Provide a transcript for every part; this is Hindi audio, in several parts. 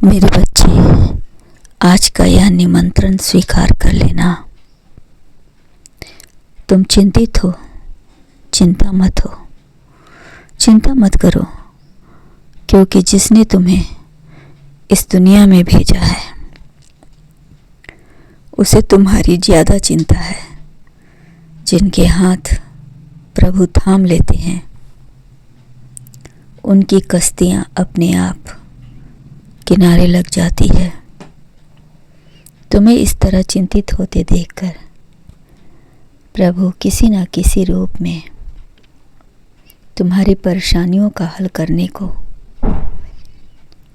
मेरे बच्चे, आज का यह निमंत्रण स्वीकार कर लेना। तुम चिंतित हो, चिंता मत हो, चिंता मत करो, क्योंकि जिसने तुम्हें इस दुनिया में भेजा है उसे तुम्हारी ज़्यादा चिंता है। जिनके हाथ प्रभु थाम लेते हैं उनकी कश्तियाँ अपने आप किनारे लग जाती है। तुम्हें इस तरह चिंतित होते देखकर प्रभु किसी न किसी रूप में तुम्हारी परेशानियों का हल करने को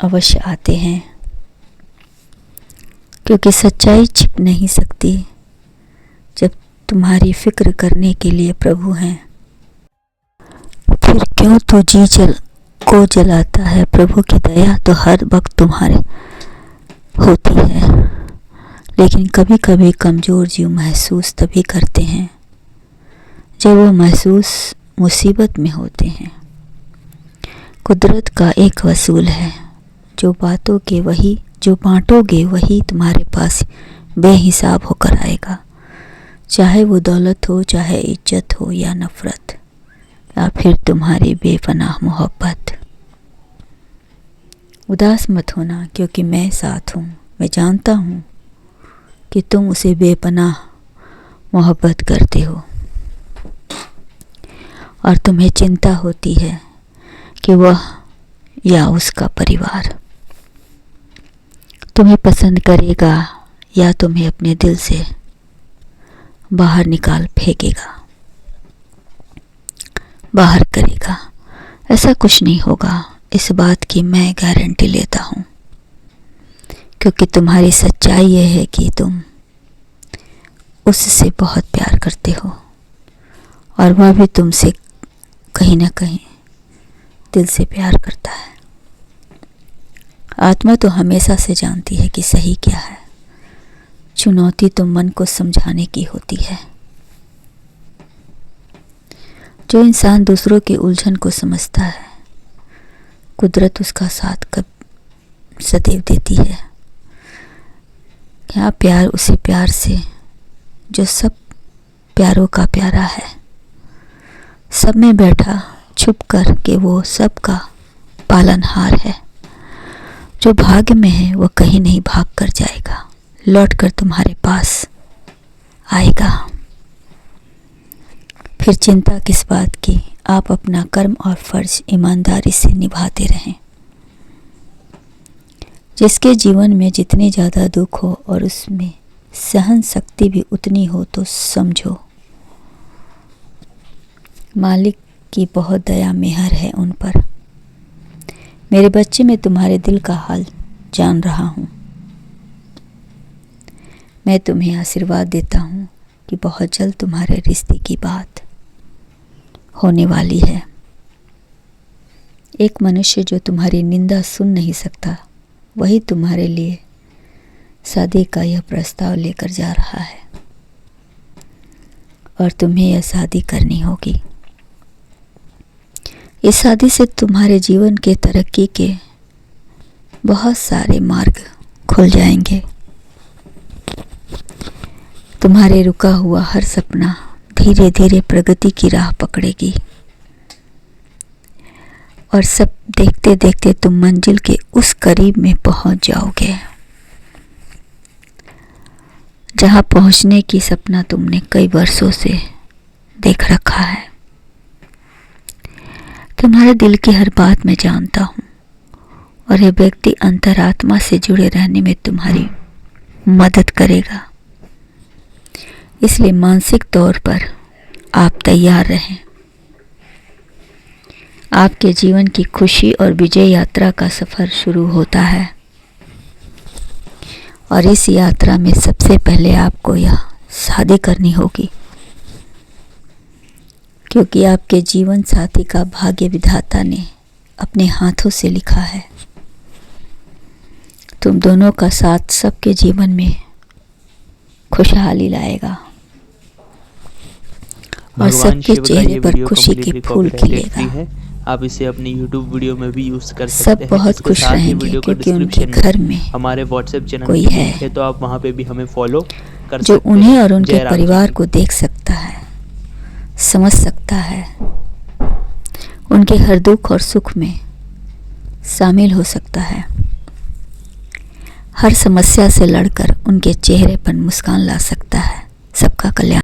अवश्य आते हैं, क्योंकि सच्चाई छिप नहीं सकती जब तुम्हारी फिक्र करने के लिए प्रभु हैं। फिर क्यों तू जी को जलाता है? प्रभु की दया तो हर वक्त तुम्हारे होती है, लेकिन कभी कभी कमज़ोर जीव महसूस तभी करते हैं जब वो महसूस मुसीबत में होते हैं। कुदरत का एक वसूल है, जो बांटोगे वही तुम्हारे पास बेहिसाब होकर आएगा, चाहे वो दौलत हो, चाहे इज्जत हो या नफ़रत, या फिर तुम्हारी बेपनाह मोहब्बत। उदास मत होना, क्योंकि मैं साथ हूँ। मैं जानता हूँ कि तुम उसे बेपनाह मोहब्बत करते हो और तुम्हें चिंता होती है कि वह या उसका परिवार तुम्हें पसंद करेगा या तुम्हें अपने दिल से बाहर निकाल फेंकेगा, बाहर करेगा। ऐसा कुछ नहीं होगा, इस बात की मैं गारंटी लेता हूँ, क्योंकि तुम्हारी सच्चाई यह है कि तुम उससे बहुत प्यार करते हो और वह भी तुमसे कहीं ना कहीं दिल से प्यार करता है। आत्मा तो हमेशा से जानती है कि सही क्या है, चुनौती तो मन को समझाने की होती है। जो इंसान दूसरों की उलझन को समझता है, कुदरत उसका साथ कब सदैव देती है। क्या प्यार उसे प्यार से जो सब प्यारों का प्यारा है, सब में बैठा छुप कर के वो सबका पालनहार है। जो भाग्य में है वो कहीं नहीं भाग कर जाएगा, लौट कर तुम्हारे पास आएगा। फिर चिंता किस बात की? आप अपना कर्म और फर्ज ईमानदारी से निभाते रहें। जिसके जीवन में जितने ज़्यादा दुख हो और उसमें सहन शक्ति भी उतनी हो, तो समझो मालिक की बहुत दया मेहर है उन पर। मेरे बच्चे, मैं तुम्हारे दिल का हाल जान रहा हूँ। मैं तुम्हें आशीर्वाद देता हूँ कि बहुत जल्द तुम्हारे रिश्ते की बात होने वाली है। एक मनुष्य जो तुम्हारी निंदा सुन नहीं सकता, वही तुम्हारे लिए शादी का यह प्रस्ताव लेकर जा रहा है और तुम्हें यह शादी करनी होगी। इस शादी से तुम्हारे जीवन के तरक्की के बहुत सारे मार्ग खुल जाएंगे। तुम्हारे रुका हुआ हर सपना धीरे धीरे प्रगति की राह पकड़ेगी और सब देखते देखते तुम मंजिल के उस करीब में पहुंच जाओगे जहां पहुंचने की सपना तुमने कई वर्षों से देख रखा है। तुम्हारे दिल की हर बात मैं जानता हूं और यह व्यक्ति अंतरात्मा से जुड़े रहने में तुम्हारी मदद करेगा। इसलिए मानसिक तौर पर आप तैयार रहें। आपके जीवन की खुशी और विजय यात्रा का सफ़र शुरू होता है और इस यात्रा में सबसे पहले आपको यह शादी करनी होगी, क्योंकि आपके जीवन साथी का भाग्य विधाता ने अपने हाथों से लिखा है। तुम दोनों का साथ सबके जीवन में खुशहाली लाएगा और सबके चेहरे पर खुशी के फूल खिलेगा। आप इसे अपनी YouTube वीडियो में भी यूज़ कर सकते सब हैं। बहुत इसके खुश साथ ही रहेंगे वीडियो को क्योंकि उनके डिस्क्रिप्शन घर में में हमारे व्हाट्सएप चैनल कोई की है लिंक है, तो आप वहाँ पे भी हमें फॉलो कर जो सकते हैं। उन्हें और उनके जय राम जी परिवार की। को देख सकता है, समझ सकता है, उनके हर दुख और सुख में शामिल हो सकता है, हर समस्या से लड़कर उनके चेहरे पर मुस्कान ला सकता है। सबका कल्याण।